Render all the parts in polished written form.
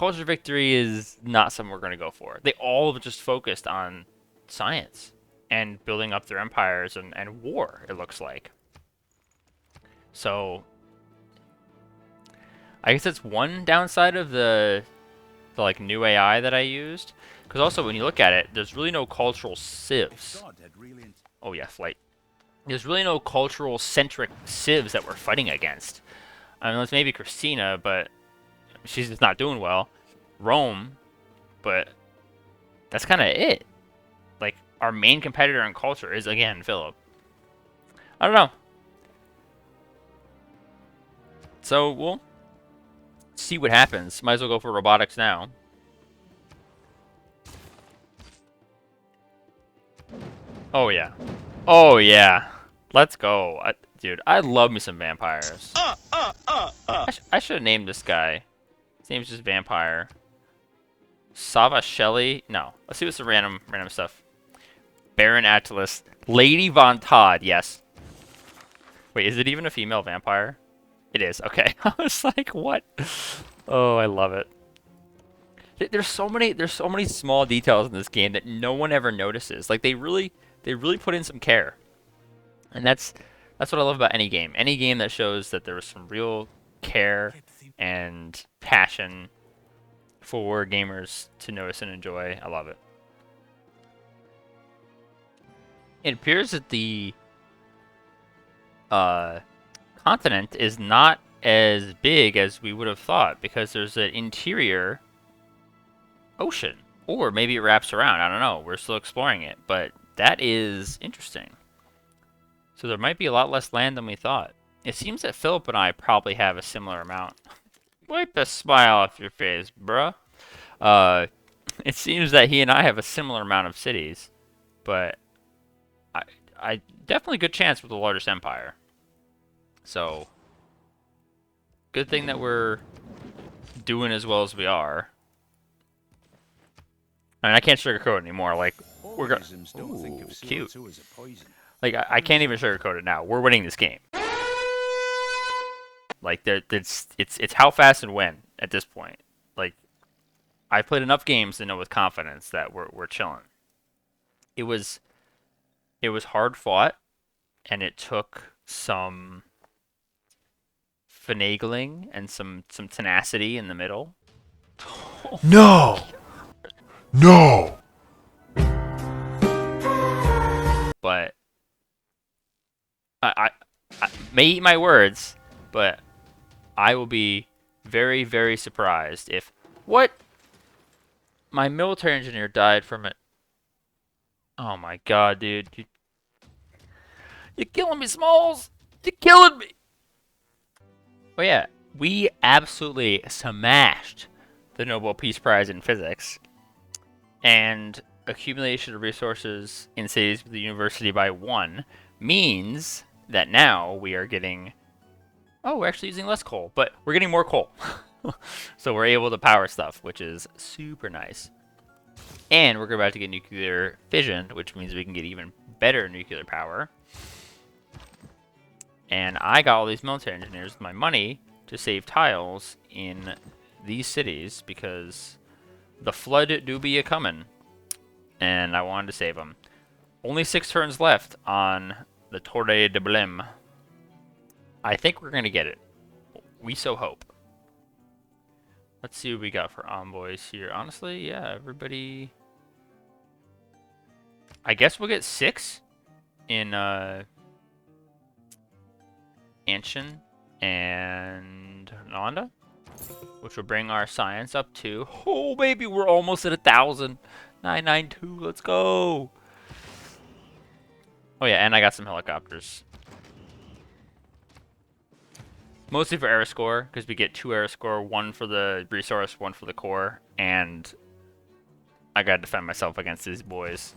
culture victory is not something we're going to go for. They all have just focused on science and building up their empires and war, it looks like. So, I guess that's one downside of the like new AI that I used. Because also, when you look at it, there's really no cultural civs. Oh yeah, flight. There's really no cultural centric civs that we're fighting against. I mean, unless maybe Christina, but she's just not doing well. Rome, but that's kind of it. Like, our main competitor in culture is, again, Philip. I don't know. So, we'll see what happens. Might as well go for robotics now. Oh, yeah. Oh, yeah. Let's go. Dude, I love me some vampires. I should have named this guy. His name's just Vampire. Sava Shelley? No. Let's see what's the random stuff. Baron Attalus. Lady Von Todd, yes. Wait, is it even a female vampire? It is, okay. I was like, what? Oh, I love it. There's so many small details in this game that no one ever notices. Like they really put in some care. And that's what I love about any game. Any game that shows that there was some real care and passion for gamers to notice and enjoy. I love it. It appears that the continent is not as big as we would have thought because there's an interior ocean. Or maybe it wraps around. I don't know. We're still exploring it. But that is interesting. So there might be a lot less land than we thought. It seems that Philip and I probably have a similar amount. Wipe the smile off your face, bruh. It seems that he and I have a similar amount of cities. But I definitely good chance with the largest empire. So, good thing that we're doing as well as we are. I mean, I can't sugarcoat it anymore. Like, we're going. Ooh, cute. Like, I can't even sugarcoat it now. We're winning this game. Like, it's how fast and when at this point. Like, I played enough games to know with confidence that we're chilling. It was hard fought, and it took some finagling and some tenacity in the middle. No! No! But I may eat my words, but I will be very, very surprised if what my military engineer died from it. Oh my god, dude. You're killing me, Smalls! You're killing me! Oh yeah, we absolutely smashed the Nobel Peace Prize in Physics. And accumulation of resources in cities with the university by 1 means that now we are getting... Oh, we're actually using less coal, but we're getting more coal. So we're able to power stuff, which is super nice. And we're about to get nuclear fission, which means we can get even better nuclear power. And I got all these military engineers with my money to save tiles in these cities because the flood do be a-coming. And I wanted to save them. Only 6 turns left on the Torre de Blem. I think we're going to get it. We so hope. Let's see what we got for envoys here. Honestly, yeah, everybody... I guess we'll get 6 in Anshan and Nanda, which will bring our science up to... Oh, baby, we're almost at 1,000. 992, let's go! Oh yeah, and I got some helicopters. Mostly for air score, because we get 2 air score, 1 for the resource, 1 for the core, and I gotta defend myself against these boys.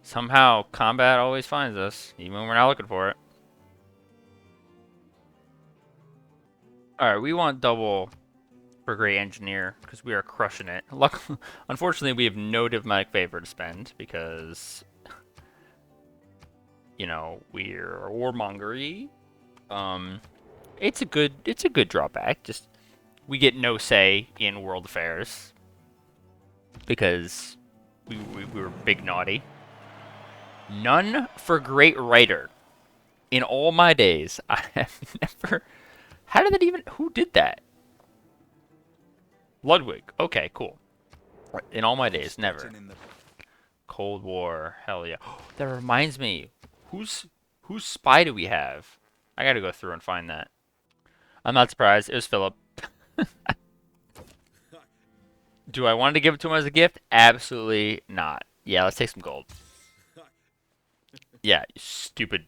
Somehow, combat always finds us, even when we're not looking for it. Alright, we want double for Great Engineer, because we are crushing it. Unfortunately, we have no diplomatic favor to spend, because... You know, we're warmongery. It's a good drawback. Just we get no say in world affairs because we were big naughty. None for great writer. In all my days, I have never. How did that even? Who did that? Ludwig. Okay, cool. In all my days, never. Cold War. Hell yeah. That reminds me. Whose spy do we have? I gotta go through and find that. I'm not surprised. It was Philip. Do I want to give it to him as a gift? Absolutely not. Yeah, let's take some gold. Yeah, you stupid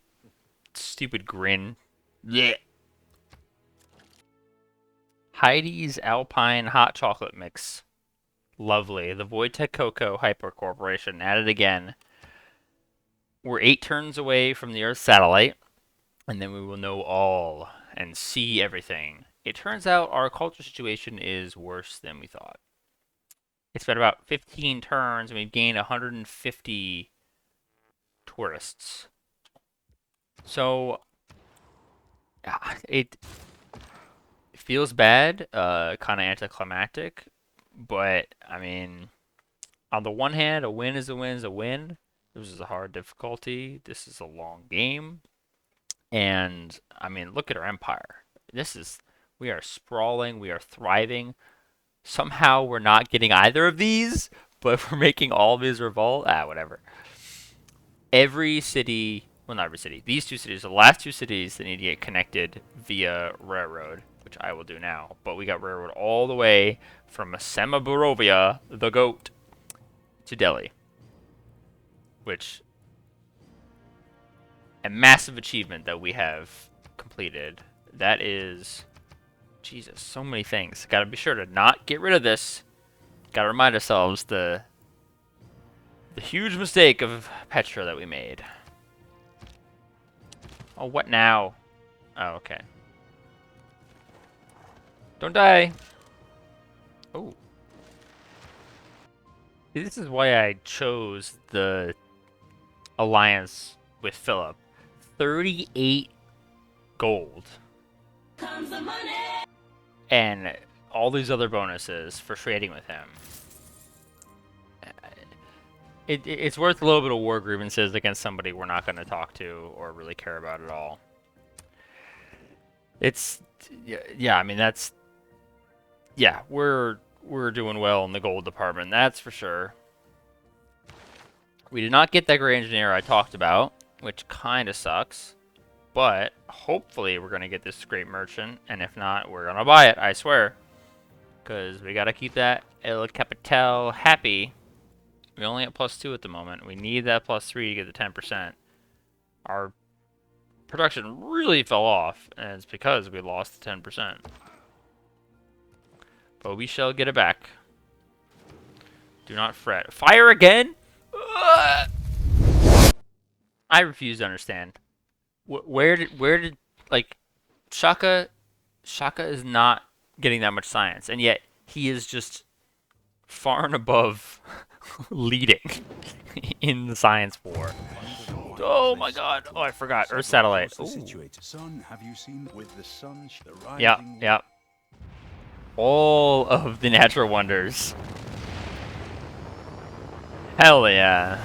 grin. Yeah. Heidi's Alpine Hot Chocolate Mix. Lovely. The Wojtek Cocoa Hyper Corporation at it again. We're 8 turns away from the Earth satellite, and then we will know all and see everything. It turns out our culture situation is worse than we thought. It's been about 15 turns, and we've gained 150 tourists. So, it feels bad, kind of anticlimactic, but I mean, on the one hand, a win is a win is a win. This is a hard difficulty. This is a long game. And I mean, look at our empire. We are sprawling, we are thriving. Somehow we're not getting either of these, but we're making all of these revolt. Whatever. Every city, well, not every city, these 2 cities, the last 2 cities that need to get connected via railroad, which I will do now. But we got railroad all the way from Semaburovia, the goat, to Delhi, which a massive achievement that we have completed. That is, Jesus, so many things. Got to be sure to not get rid of this. Got to remind ourselves the huge mistake of Petra that we made. Oh, what now? Oh, okay. Don't die. Oh. This is why I chose the alliance with Philip. 38 gold. Comes the money. And all these other bonuses for trading with him. It's worth a little bit of war grievances against somebody we're not going to talk to or really care about at all. It's, yeah, I mean, that's, yeah, we're doing well in the gold department, that's for sure. We did not get that great engineer I talked about, which kind of sucks. But hopefully we're going to get this great merchant, and if not, we're going to buy it, I swear. Because we got to keep that El Capital happy. We only at +2 at the moment. We need that +3 to get the 10%. Our production really fell off, and it's because we lost the 10%. But we shall get it back. Do not fret. Fire again? Ugh! I refuse to understand. Where did like Shaka is not getting that much science, and yet he is just far and above leading in the science war. Oh my god. Oh, I forgot. Earth satellite. Son, have you seen with the sun Yeah, yeah. All of the natural wonders. Hell yeah.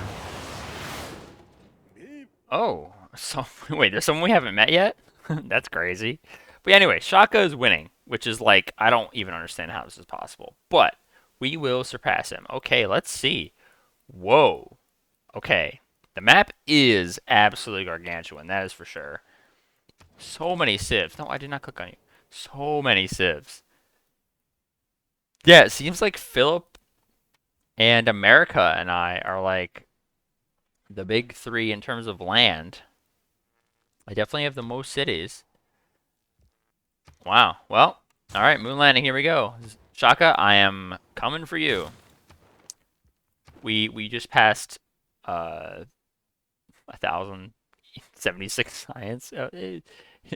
Oh, so wait, there's someone we haven't met yet? That's crazy. But anyway, Shaka is winning, which is like, I don't even understand how this is possible. But we will surpass him. Okay, let's see. Whoa. Okay. The map is absolutely gargantuan, that is for sure. So many civs. No, I did not click on you. So many civs. Yeah, it seems like Philip and America and I are like the big 3 in terms of land. I definitely have the most cities. Wow. Well, all right, moon landing. Here we go. Shaka, I am coming for you. We just passed 1,076 science.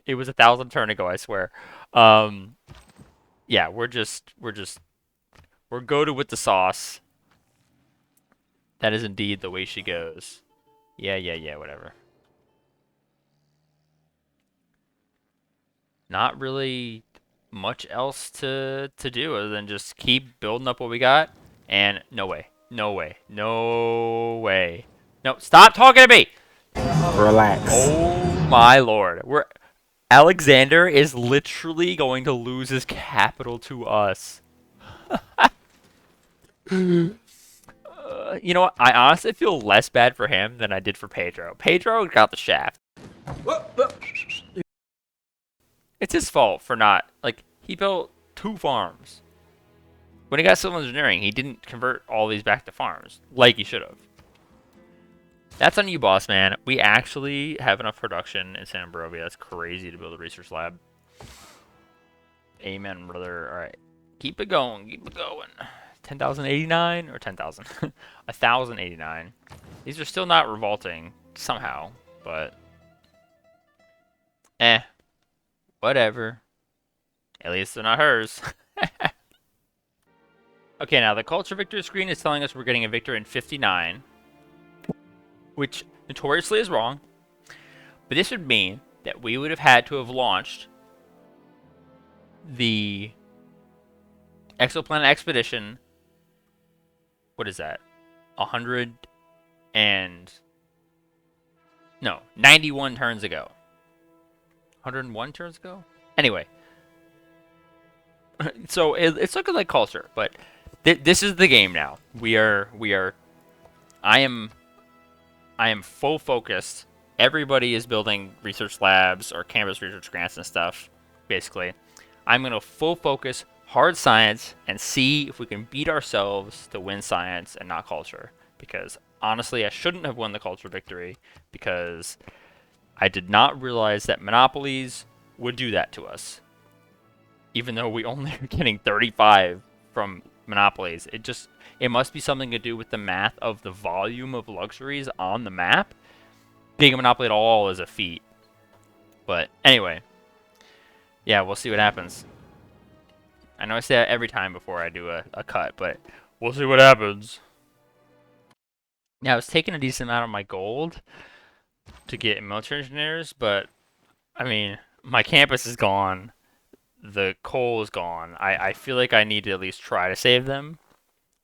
It was 1,000 turn ago, I swear. Yeah, we're goated with the sauce. That is indeed the way she goes. Yeah, whatever. Not really much else to do other than just keep building up what we got. And no way, no way, no way, no! Stop talking to me. Relax. Oh my lord, Alexander is literally going to lose his capital to us. You know what? I honestly feel less bad for him than I did for Pedro. Pedro got the shaft. It's his fault for not, like, he built 2 farms. When he got civil engineering, he didn't convert all these back to farms, like he should have. That's on you, boss man. We actually have enough production in San Barovia. That's crazy to build a research lab. Amen, brother. All right. Keep it going. Keep it going. 10,089 or 10,000? 1,089. These are still not revolting somehow, but whatever. At least they're not hers. Okay, now the culture victory screen is telling us we're getting a victor in 59, which notoriously is wrong. But this would mean that we would have had to have launched the exoplanet expedition. What is that? 100 and no, 91 turns ago. 101 turns ago? Anyway. So it's looking like culture, but this is the game now. I am full focused. Everybody is building research labs or campus research grants and stuff, basically. I'm going to full focus hard science and see if we can beat ourselves to win science and not culture. Because honestly, I shouldn't have won the culture victory because I did not realize that monopolies would do that to us. Even though we only are getting 35 from monopolies, it must be something to do with the math of the volume of luxuries on the map. Being a monopoly at all is a feat. But anyway, yeah, we'll see what happens. I know I say that every time before I do a cut, but we'll see what happens. Now, I was taking a decent amount of my gold to get military engineers, but I mean, my campus is gone. The coal is gone. I feel like I need to at least try to save them,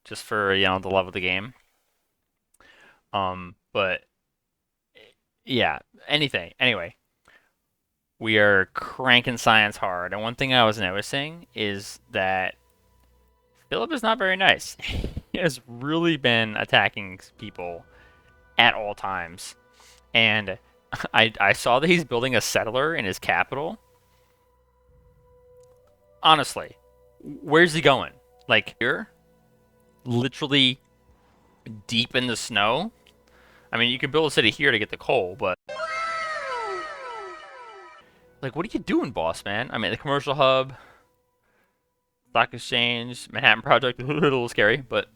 just for, you know, the love of the game. But yeah, anything. Anyway, we are cranking science hard, and one thing I was noticing is that Philip is not very nice. He has really been attacking people at all times, and I saw that he's building a settler in his capital. Honestly, where's he going? Like here? Literally deep in the snow? I mean, you could build a city here to get the coal, but like, what are you doing, boss man? I mean, the commercial hub, stock exchange, Manhattan Project, a little scary, but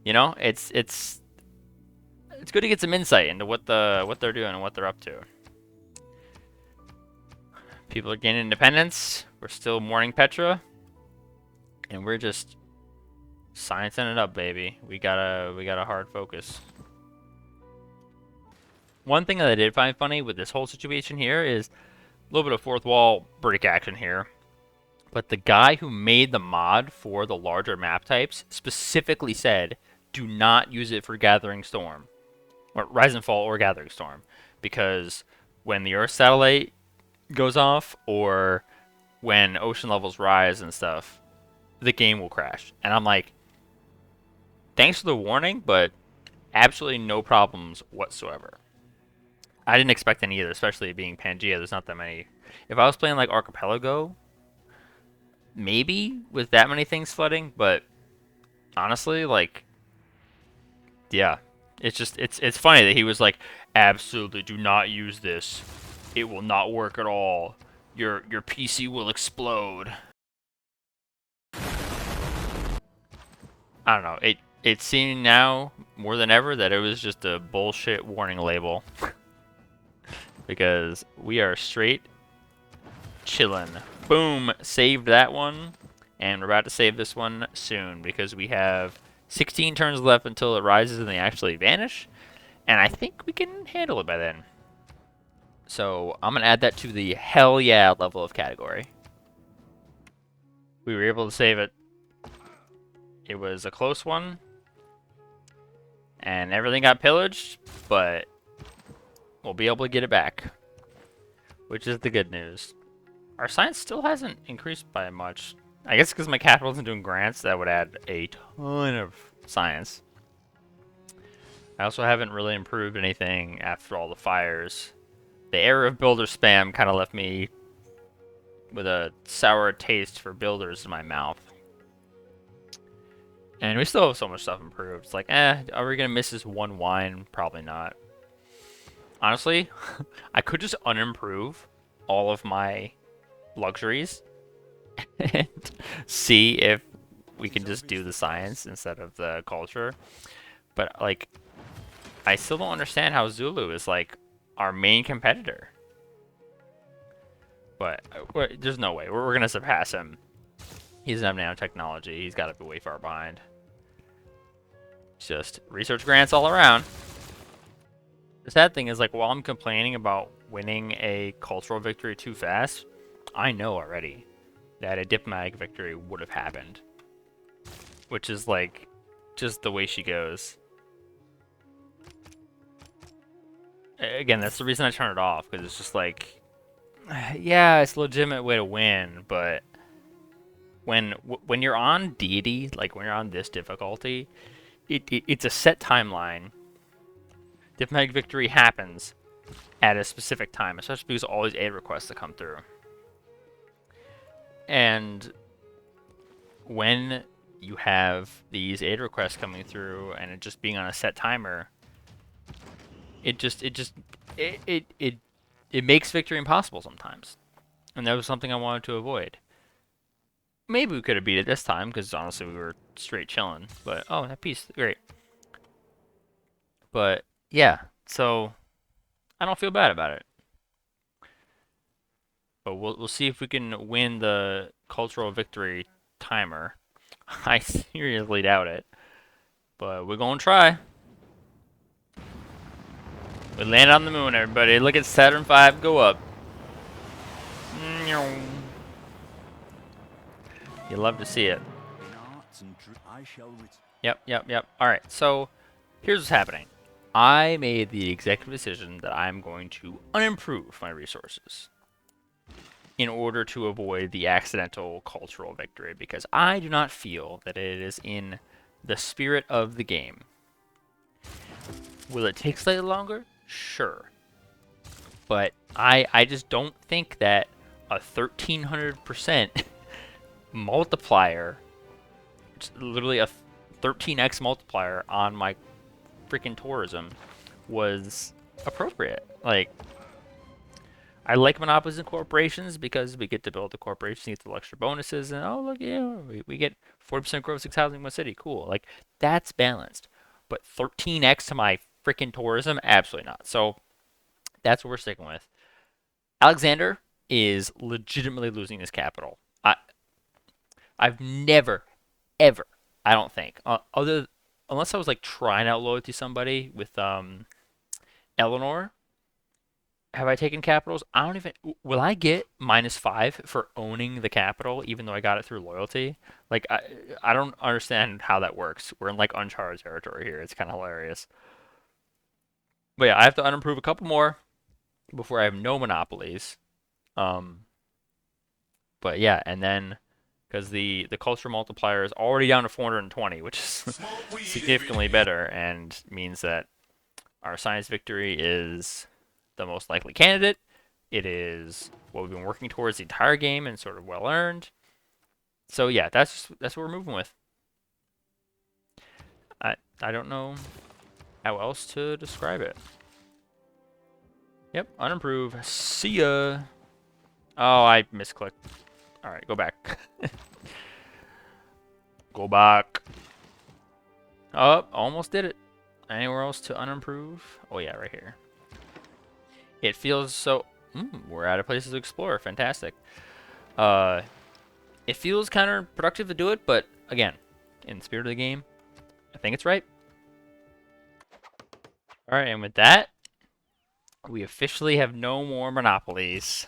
you know, it's good to get some insight into what they're doing and what they're up to. People are gaining independence. We're still mourning Petra, and we're just sciencing it up, baby. We got a hard focus. One thing that I did find funny with this whole situation here is a little bit of fourth wall break action here. But the guy who made the mod for the larger map types specifically said, do not use it for Gathering Storm. Or Rise and Fall or Gathering Storm. Because when the Earth satellite goes off, or when ocean levels rise and stuff, the game will crash. And I'm like, thanks for the warning, but absolutely no problems whatsoever. I didn't expect any either, especially being Pangea. There's not that many. If I was playing like Archipelago, maybe with that many things flooding, but honestly, like, yeah, it's funny that he was like, absolutely do not use this. It will not work at all. Your PC will explode. I don't know. It's seen now more than ever that it was just a bullshit warning label. Because we are straight chillin'. Boom, saved that one. And we're about to save this one soon because we have 16 turns left until it rises and they actually vanish. And I think we can handle it by then. So I'm going to add that to the hell yeah level of category. We were able to save it. It was a close one, and everything got pillaged, but we'll be able to get it back, which is the good news. Our science still hasn't increased by much. I guess because my capital isn't doing grants, that would add a ton of science. I also haven't really improved anything after all the fires. The era of builder spam kind of left me with a sour taste for builders in my mouth. And we still have so much stuff improved. It's like, are we going to miss this one wine? Probably not. Honestly, I could just unimprove all of my luxuries and see if we can just do the science instead of the culture. But, like, I still don't understand how Zulu is, like, our main competitor. But there's no way. We're going to surpass him. He doesn't have nanotechnology. He's got to be way far behind. It's just research grants all around. The sad thing is, like, while I'm complaining about winning a cultural victory too fast, I know already that a diplomatic victory would have happened. Which is, like, just the way she goes. Again, that's the reason I turn it off, because it's just like, yeah, it's a legitimate way to win, but when you're on Deity, like when you're on this difficulty, it's a set timeline. Diplomatic victory happens at a specific time, especially because all these aid requests that come through. And when you have these aid requests coming through and it just being on a set timer, it makes victory impossible sometimes. And that was something I wanted to avoid. Maybe we could have beat it this time, because honestly we were straight chilling. But, oh, that piece, great. But, yeah, so I don't feel bad about it. But we'll see if we can win the cultural victory timer. I seriously doubt it. But we're going to try. We landed on the moon, everybody. Look at Saturn V go up. You love to see it. Yep. Alright, so here's what's happening. I made the executive decision that I'm going to unimprove my resources in order to avoid the accidental cultural victory, because I do not feel that it is in the spirit of the game. Will it take slightly longer? Sure. But I just don't think that a 1300% multiplier, literally a 13x multiplier on my freaking tourism, was appropriate. Like, I like monopolies and corporations because we get to build the corporations, get the extra bonuses, and oh look, yeah, we get 40% growth, 6 housing in one city. Cool. Like, that's balanced. But 13x to my freaking tourism, absolutely not. So that's what we're sticking with. Alexander is legitimately losing his capital. I've never, ever, I don't think, unless I was like trying out loyalty to somebody with Eleanor, have I taken capitals? I don't even. Will I get -5 for owning the capital, even though I got it through loyalty? Like, I don't understand how that works. We're in like uncharted territory here. It's kind of hilarious. But yeah, I have to unimprove a couple more before I have no monopolies. Um, but yeah, and then because the culture multiplier is already down to 420, which is significantly better, and means that our science victory is the most likely candidate. It is what we've been working towards the entire game and sort of well earned. So yeah, that's what we're moving with. I don't know how else to describe it. Yep, unimprove. See ya. Oh, I misclicked. All right, go back. Go back. Oh, almost did it. Anywhere else to unimprove? Oh yeah, right here. It feels so. We're out of places to explore. Fantastic. It feels counterproductive to do it, but again, in the spirit of the game, I think it's right. All right, and with that, we officially have no more monopolies,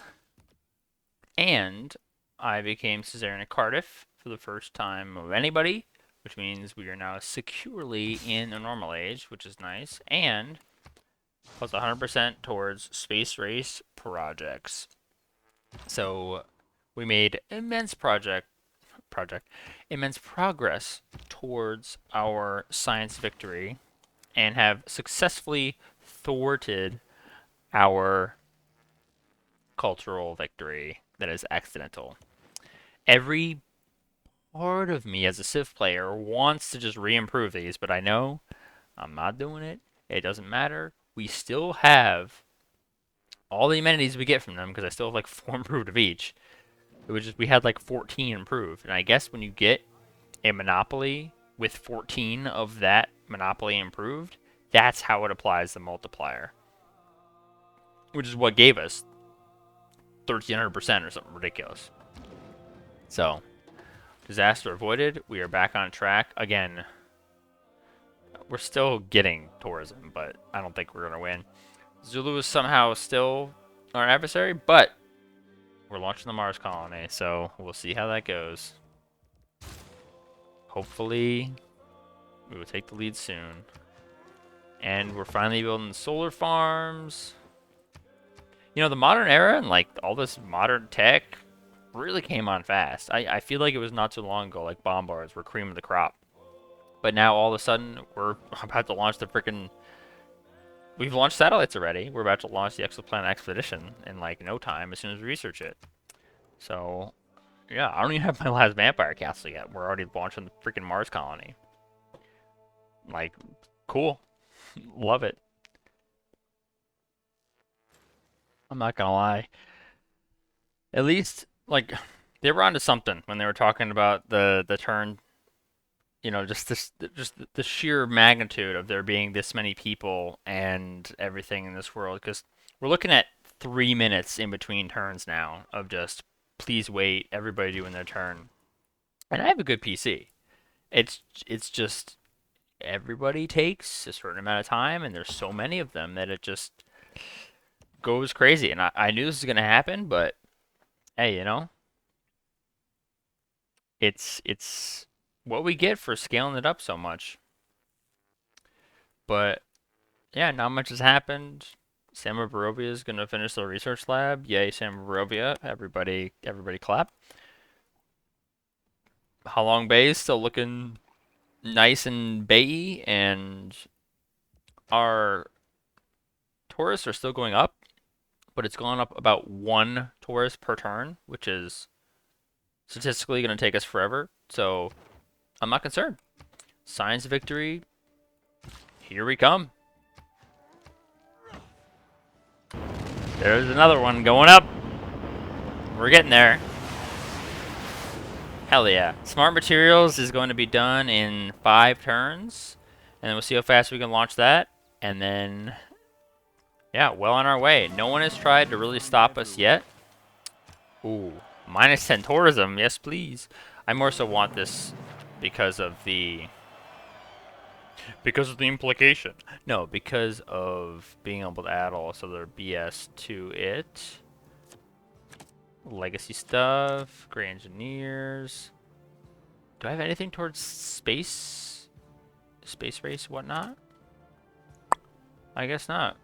and I became Suzerain of Cardiff for the first time of anybody, which means we are now securely in a normal age, which is nice, and plus 100% towards space race projects. So we made immense progress towards our science victory and have successfully thwarted our cultural victory that is accidental. Every part of me as a Civ player wants to just re-improve these, but I know I'm not doing it. It doesn't matter. We still have all the amenities we get from them because I still have like 4 improved of each. It was just we had like 14 improved, and I guess when you get a monopoly with 14 of that monopoly improved, that's how it applies the multiplier, which is what gave us 1,300% or something ridiculous. So, disaster avoided. We are back on track again. We're still getting tourism, but I don't think we're gonna win. Zulu is somehow still our adversary, but we're launching the Mars colony, so we'll see how that goes. Hopefully, we will take the lead soon. And we're finally building solar farms. You know, the modern era and like all this modern tech really came on fast. I feel like it was not too long ago, like bombards were cream of the crop. But now all of a sudden, we're about to launch the freaking... We've launched satellites already. We're about to launch the exoplanet expedition in like no time as soon as we research it. So, yeah, I don't even have my last vampire castle yet. We're already launching the freaking Mars colony. Like, cool. Love it. I'm not gonna lie. At least, like, they were onto something when they were talking about the turn. You know, just the sheer magnitude of there being this many people and everything in this world. Because we're looking at 3 minutes in between turns now of just please wait, everybody doing their turn. And I have a good PC. It's just everybody takes a certain amount of time, and there's so many of them that it just goes crazy. And I knew this was gonna happen, but hey, you know, it's what we get for scaling it up so much. But yeah, not much has happened. Sam of Barovia is gonna finish the research lab. Yay, Sam of Barovia! Everybody clap. Halong Bay is still looking nice and bayy, and our tourists are still going up, but it's gone up about 1 tourist per turn, which is statistically going to take us forever. So I'm not concerned. Science victory, here we come. There's another one going up. We're getting there. Hell yeah. Smart materials is going to be done in 5 turns. And then we'll see how fast we can launch that. And then, yeah, well on our way. No one has tried to really stop us yet. Ooh, -10 tourism. Yes, please. I more so want this because of the implication. No, because of being able to add all this other BS to it. Legacy stuff, Gray Engineers. Do I have anything towards space? Space race, whatnot? I guess not.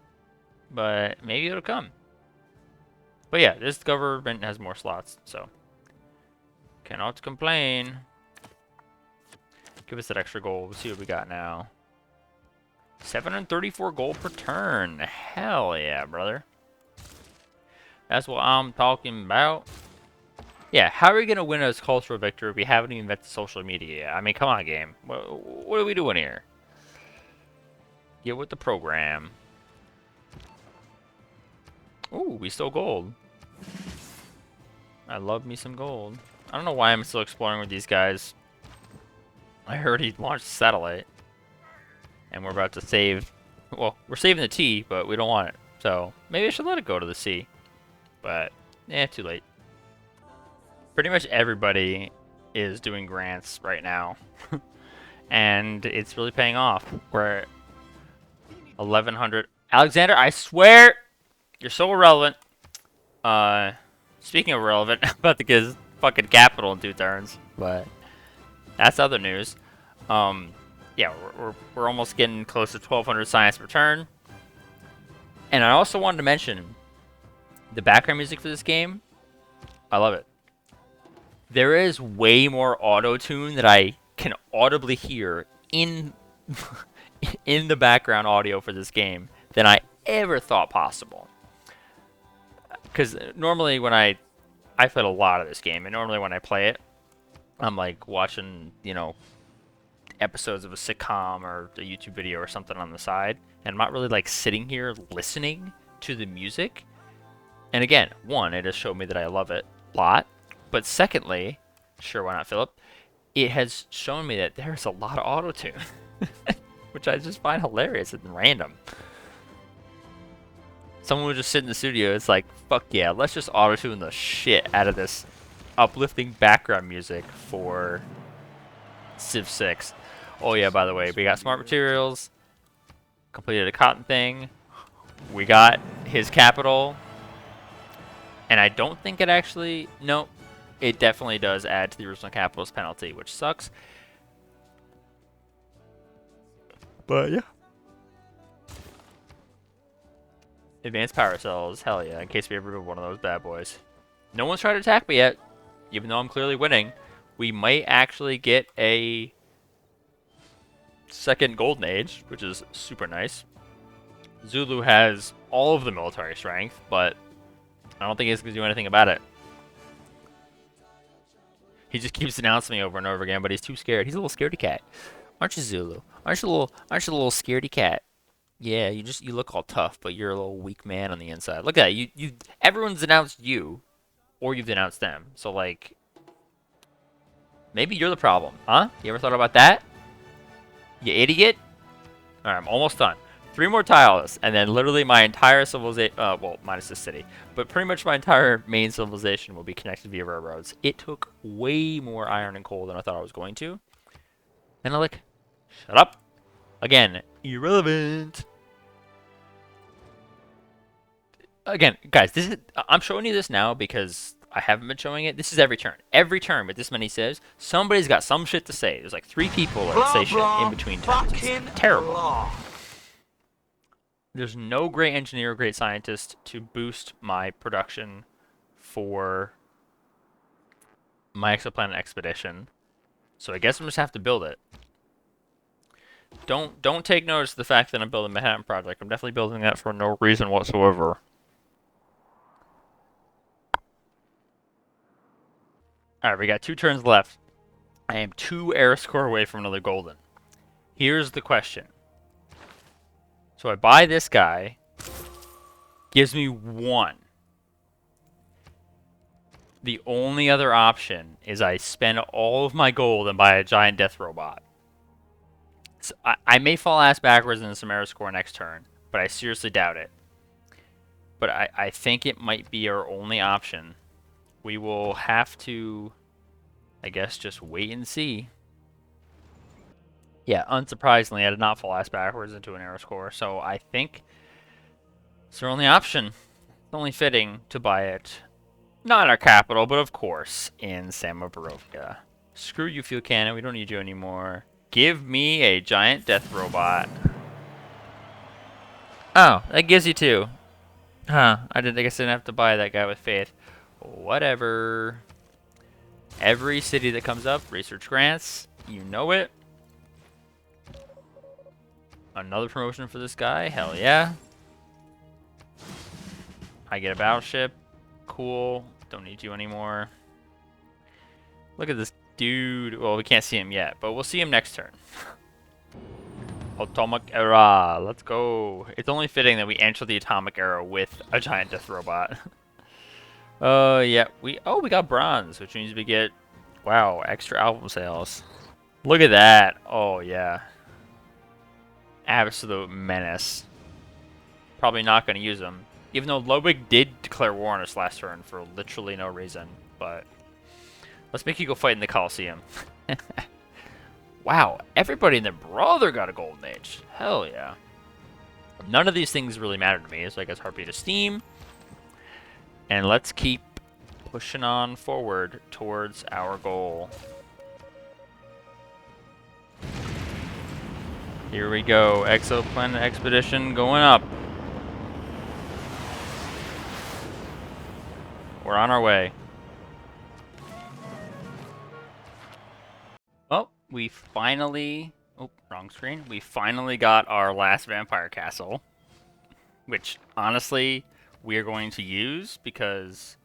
But maybe it'll come. But yeah, this government has more slots, so cannot complain. Give us that extra gold. Let's see what we got now. 734 gold per turn. Hell yeah, brother. That's what I'm talking about. Yeah, how are we going to win a cultural victory if we haven't even met the social media yet? I mean, come on, game. What are we doing here? Get with the program. Ooh, we stole gold. I love me some gold. I don't know why I'm still exploring with these guys. I heard he launched a satellite. And we're about to save... Well, we're saving the T, but we don't want it. So, maybe I should let it go to the C. But, too late. Pretty much everybody is doing grants right now. And it's really paying off. We're at 1,100. Alexander, I swear, you're so irrelevant. Speaking of irrelevant, about the kids, fucking capital in 2 turns. But that's other news. Yeah, we're almost getting close to 1,200 science per turn. And I also wanted to mention the background music for this game. I love it. There is way more auto tune that I can audibly hear in in the background audio for this game than I ever thought possible. Because normally when I've played a lot of this game, and normally when I play it, I'm like watching, you know, episodes of a sitcom or a YouTube video or something on the side, and I'm not really like sitting here listening to the music. And again, one, it has showed me that I love it a lot, but secondly, sure, why not, Philip? It has shown me that there's a lot of auto-tune, which I just find hilarious and random. Someone would just sit in the studio, it's like, fuck yeah, let's just auto-tune the shit out of this uplifting background music for Civ 6. Oh yeah, by the way, we got smart materials, completed a cotton thing, we got his capital, and I don't think it actually, no, it definitely does add to the original capitalist penalty, which sucks. But yeah. Advanced power cells, hell yeah, in case we ever move one of those bad boys. No one's tried to attack me yet, even though I'm clearly winning. We might actually get a second golden age, which is super nice. Zulu has all of the military strength, but I don't think he's going to do anything about it. He just keeps denouncing me over and over again, but he's too scared. He's a little scaredy cat. Aren't you, Zulu? Aren't you a little scaredy cat? Yeah, you look all tough, but you're a little weak man on the inside. Look at that. Everyone's denounced you, or you've denounced them. So like, maybe you're the problem, huh? You ever thought about that? You idiot. All right, I'm almost done. 3 more tiles, and then literally my entire civilization, well, minus the city, but pretty much my entire main civilization will be connected via railroads. It took way more iron and coal than I thought I was going to. And I'm like, shut up. Again, irrelevant. Again, guys, I'm showing you this now because I haven't been showing it. This is every turn. Every turn with this many civs, somebody's got some shit to say. There's like 3 people that say shit in between turns. It's terrible. Blah. There's no great engineer or great scientist to boost my production for my exoplanet expedition. So I guess I'm just have to build it. Don't take notice of the fact that I'm building Manhattan Project. I'm definitely building that for no reason whatsoever. Alright, we got 2 turns left. I am 2 air score away from another golden. Here's the question. So I buy this guy, gives me 1. The only other option is I spend all of my gold and buy a giant death robot. So I may fall ass backwards in some air score next turn, but I seriously doubt it. But I think it might be our only option. We will have to, I guess, just wait and see. Yeah, unsurprisingly, I did not fall ass backwards into an arrow score, so I think it's our only option. It's only fitting to buy it. Not in our capital, but of course, in Samobarovia. Screw you, Fuel Cannon, we don't need you anymore. Give me a giant death robot. Oh, that gives you 2. Huh, I guess I didn't have to buy that guy with faith. Whatever. Every city that comes up, research grants, you know it. Another promotion for this guy, hell yeah. I get a battleship, cool, don't need you anymore. Look at this dude, well we can't see him yet, but we'll see him next turn. Atomic Era, let's go. It's only fitting that we enter the Atomic Era with a giant death robot. Yeah, we got bronze, which means we get, wow, extra album sales. Look at that, oh yeah. Absolute menace. Probably not going to use them. Even though Ludwig did declare war on us last turn for literally no reason. But let's make you go fight in the Coliseum. Wow, everybody and their brother got a golden age. Hell yeah. None of these things really matter to me, so I guess Heartbeat of Steam. And let's keep Pushing on forward towards our goal. Here we go. Exoplanet expedition going up. We're on our way. Oh, we finally... Oh, wrong screen. We finally got our last vampire castle. Which, honestly, we are going to use because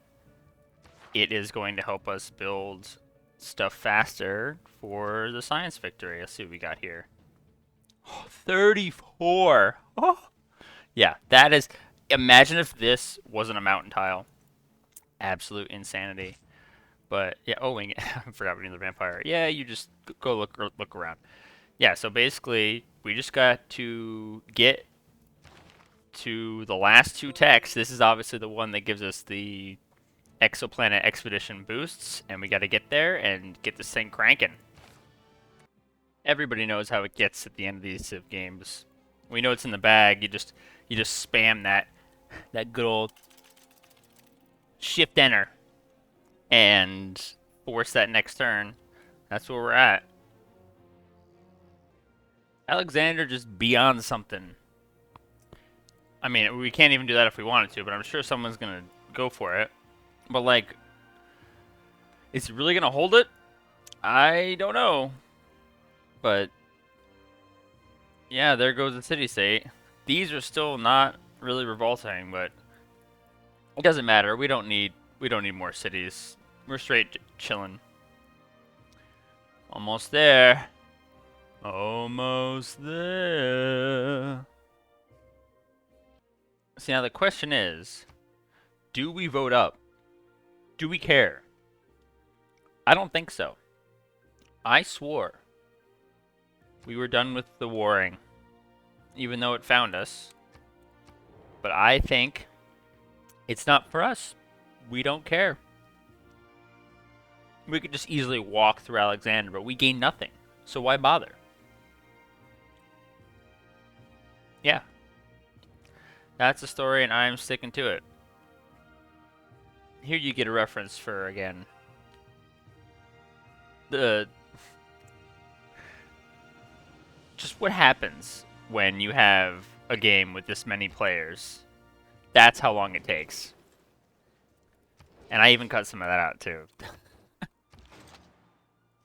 it is going to help us build stuff faster for the science victory. Let's see what we got here. Oh, 34! Oh. Yeah, that is... Imagine if this wasn't a mountain tile. Absolute insanity. But, yeah, oh, I forgot we need the vampire. Yeah, you just go look around. Yeah, so basically, we just got to get to the last 2 techs. This is obviously the one that gives us the exoplanet expedition boosts, and we got to get there and get this thing cranking. Everybody knows how it gets at the end of these Civ games. We know it's in the bag. You just spam that good old shift enter and force that next turn. That's where we're at. Alexander just beyond something. I mean, we can't even do that if we wanted to, but I'm sure someone's gonna go for it. But like, is it really gonna hold it? I don't know. But yeah, there goes the city-state. These are still not really revolting, but it doesn't matter. We don't need more cities. We're straight chilling. Almost there. Almost there. See, now the question is, do we vote up? Do we care? I don't think so. I swore we were done with the warring, even though it found us. But I think it's not for us. We don't care. We could just easily walk through Alexander, but we gain nothing. So why bother? Yeah. That's the story, and I'm sticking to it. Here you get a reference for, again, just what happens when you have a game with this many players. That's how long it takes. And I even cut some of that out, too.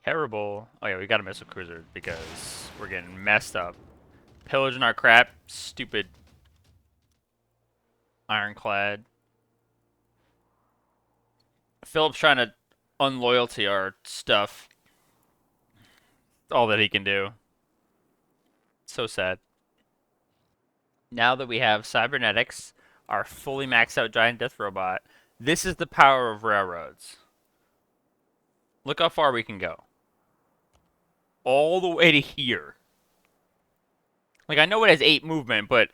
Terrible. Oh, yeah, we got a missile cruiser because we're getting messed up. Pillaging our crap. Stupid ironclad. Philip's trying to unloyalty our stuff. All that he can do. So sad. Now that we have cybernetics, our fully maxed out giant death robot, this is the power of railroads. Look how far we can go. All the way to here. Like, I know it has 8 movement, but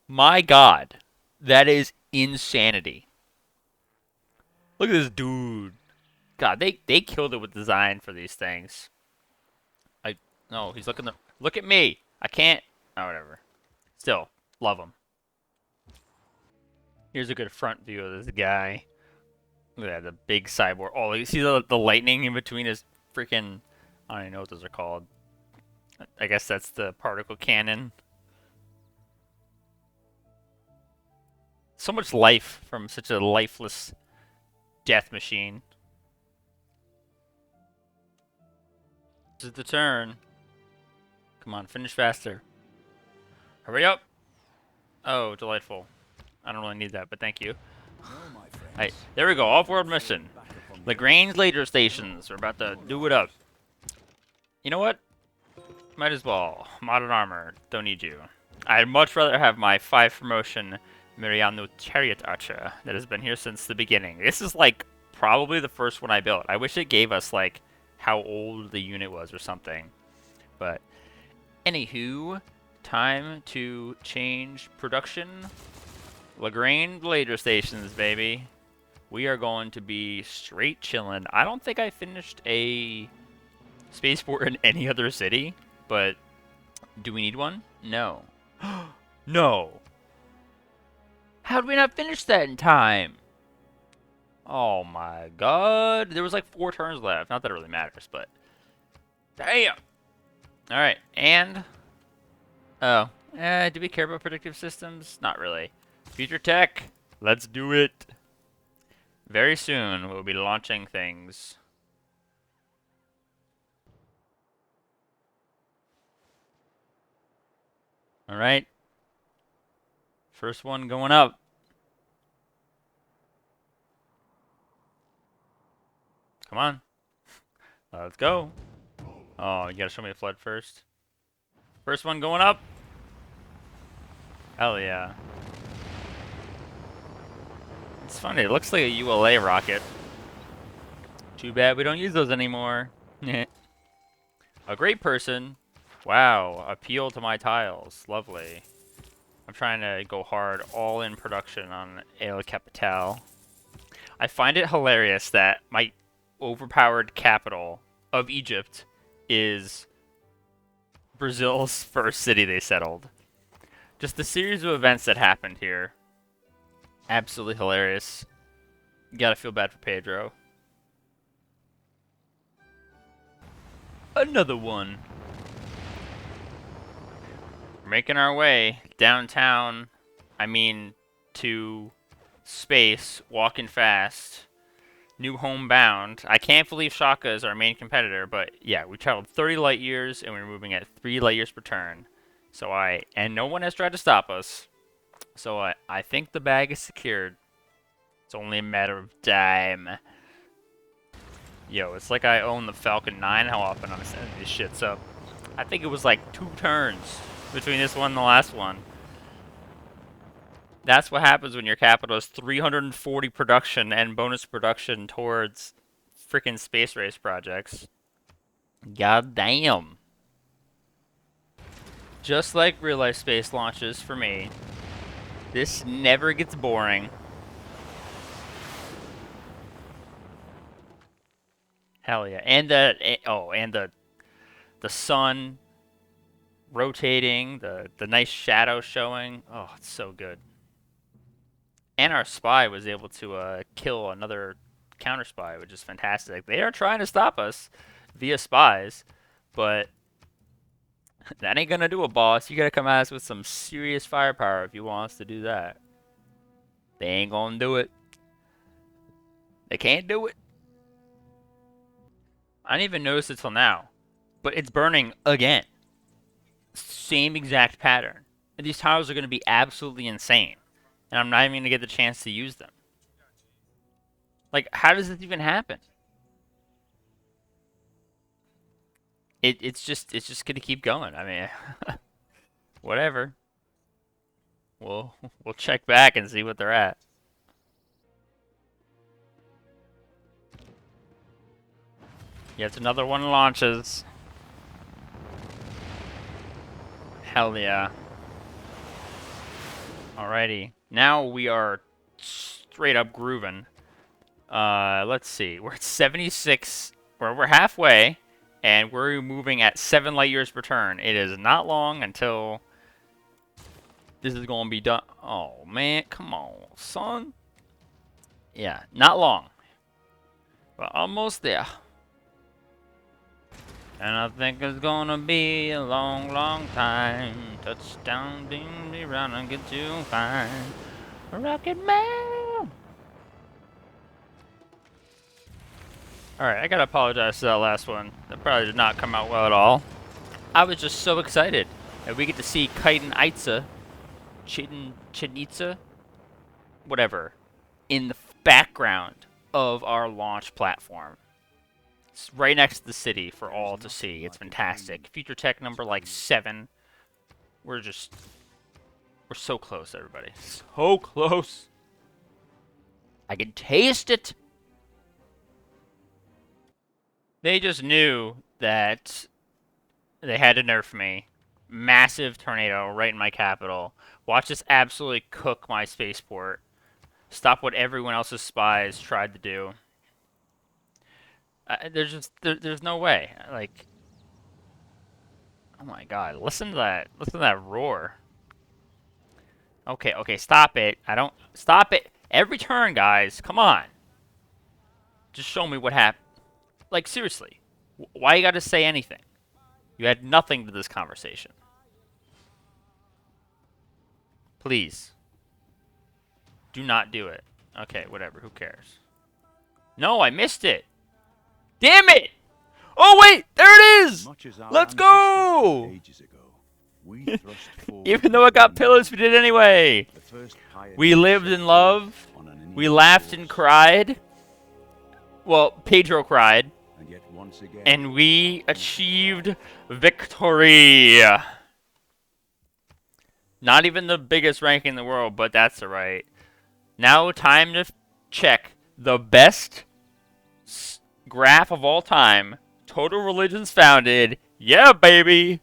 my god, that is insanity. Look at this dude. God, they killed it with design for these things. No, he's looking. Look at me. I can't. Oh, whatever. Still, love him. Here's a good front view of this guy. Look at that, the big cyborg. Oh, you see the lightning in between his freaking... I don't even know what those are called. I guess that's the particle cannon. So much life from such a lifeless death machine. This is the turn. Come on, finish faster. Hurry up! Oh, delightful. I don't really need that, but thank you. Alright, there we go. Off-world mission. Lagrange laser stations. We're about to do it up. You know what? Might as well. Modern armor. Don't need you. I'd much rather have my 5 promotion Miriano Chariot Archer that has been here since the beginning. This is like probably the first one I built. I wish it gave us like how old the unit was or something. But anywho, time to change production. Lagrange laser stations, baby. We are going to be straight chilling. I don't think I finished a spaceport in any other city, but do we need one? No. No. How did we not finish that in time? Oh my god. There was like 4 turns left. Not that it really matters, but damn. All right, and oh, do we care about predictive systems? Not really. Future tech. Let's do it. Very soon we'll be launching things. All right. First one going up. Come on. Let's go. Oh, you gotta show me the flood first. First one going up. Hell yeah. It's funny. It looks like a ULA rocket. Too bad we don't use those anymore. A great person. Wow. Appeal to my tiles. Lovely. I'm trying to go hard all in production on El Capital. I find it hilarious that my overpowered capital of Egypt is Brazil's first city they settled. Just the series of events that happened here. Absolutely hilarious. You gotta feel bad for Pedro. Another one. We're making our way downtown. I mean, to space, walking fast. New home bound. I can't believe Shaka is our main competitor, but yeah, we traveled 30 light years and we're moving at 3 light years per turn. And no one has tried to stop us. So I think the bag is secured. It's only a matter of time. Yo, it's like I own the Falcon 9, how often I'm sending these shits up. I think it was like 2 turns between this one and the last one. That's what happens when your capital is 340 production and bonus production towards freaking space race projects. God damn. Just like real life space launches for me, this never gets boring. Hell yeah. And the sun rotating, the nice shadow showing. Oh, it's so good. And our spy was able to kill another counter spy, which is fantastic. They are trying to stop us via spies, but that ain't gonna do it, boss. You gotta come at us with some serious firepower if you want us to do that. They ain't gonna do it. They can't do it. I didn't even notice it till now, but it's burning again. Same exact pattern. And these tiles are gonna be absolutely insane, and I'm not even gonna get the chance to use them. Like, how does this even happen? It's just gonna keep going. I mean, whatever. We'll we'll check back and see what they're at. Yet another one launches. Hell yeah. Alrighty. Now we are straight up grooving. Let's see. We're at 76. We're halfway, and we're moving at 7 light years per turn. It is not long until this is going to be done. Oh, man. Come on, son. Yeah, not long. We're almost there. And I think it's gonna be a long, long time. Touchdown, ding, be round and get you fine. Rocket Man! Alright, I gotta apologize to that last one. That probably did not come out well at all. I was just so excited that we get to see Kiten Itza, Chidnitza, whatever, in the background of our launch platform. It's right next to the city for all to see. It's fantastic. Future tech number like 7. We're so close, everybody. So close. I can taste it. They just knew that they had to nerf me. Massive tornado right in my capital. Watch this absolutely cook my spaceport. Stop what everyone else's spies tried to do. There's no way. Like, oh my god, listen to that. Listen to that roar. Okay, stop it. Stop it. Every turn, guys. Come on. Just show me what happened. Like, seriously. Why you gotta say anything? You had nothing to this conversation. Please. Do not do it. Okay, whatever. Who cares? No, I missed it. Damn it! Oh, wait! There it is! Much as our Let's ancestors go! did ages ago, we thrust forward Even though I got into pillars, we did it anyway. the first We pioneers lived set in forth love. on an We uneven laughed and course, cried. Well, Pedro cried. and yet once again, And we achieved victory. Not even the biggest rank in the world, but that's alright. Now time to check the best graph of all time. Total religions founded. Yeah, baby.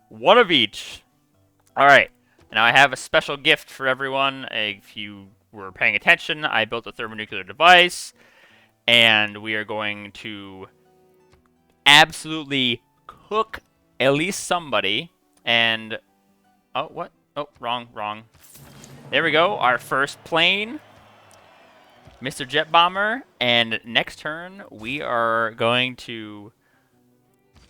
One of each. Alright. Now I have a special gift for everyone. If you were paying attention, I built a thermonuclear device. And we are going to absolutely cook at least somebody. And... oh, what? Oh, wrong. There we go. Our first plane. Mr. Jet Bomber. And next turn, we are going to...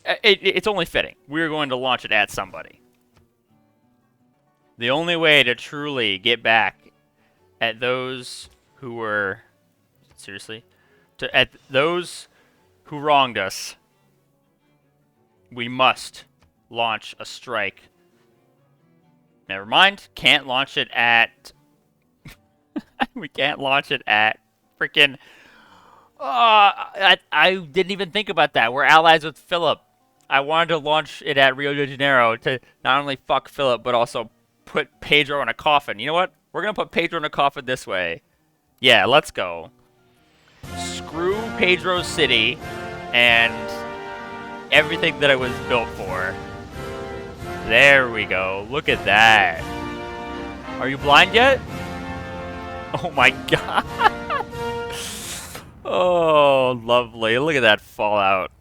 it's only fitting. We're going to launch it at somebody. The only way to truly get back at those who were... seriously? At those who wronged us, we must launch a strike. Never mind. Can't launch it at... we can't launch it at freaking... I didn't even think about that. We're allies with Philip. I wanted to launch it at Rio de Janeiro to not only fuck Philip, but also put Pedro in a coffin. You know what? We're going to put Pedro in a coffin this way. Yeah, let's go. Screw Pedro's city and everything that it was built for. There we go. Look at that. Are you blind yet? Oh my god. Oh, lovely. Look at that fallout.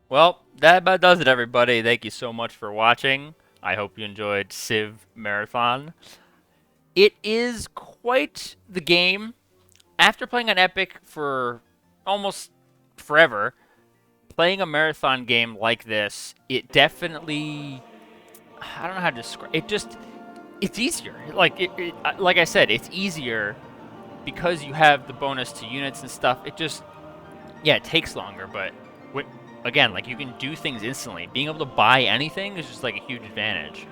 Well, that about does it, everybody. Thank you so much for watching. I hope you enjoyed Civ Marathon. It is quite the game. After playing an Epic for almost forever, playing a marathon game like this, it definitely... I don't know how to describe it. It's easier. Like like I said, it's easier because you have the bonus to units and stuff. Yeah, it takes longer, but again, like, you can do things instantly. Being able to buy anything is just like a huge advantage.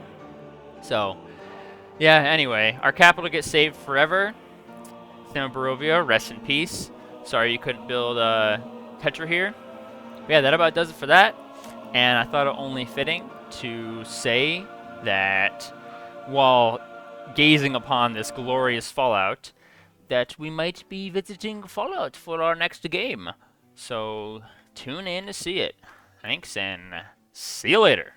So, yeah, anyway, our capital gets saved forever. Barovia, rest in peace. Sorry you couldn't build Tetra here. But yeah, that about does it for that. And I thought it only fitting to say that while gazing upon this glorious Fallout, that we might be visiting Fallout for our next game. So tune in to see it. Thanks, and see you later.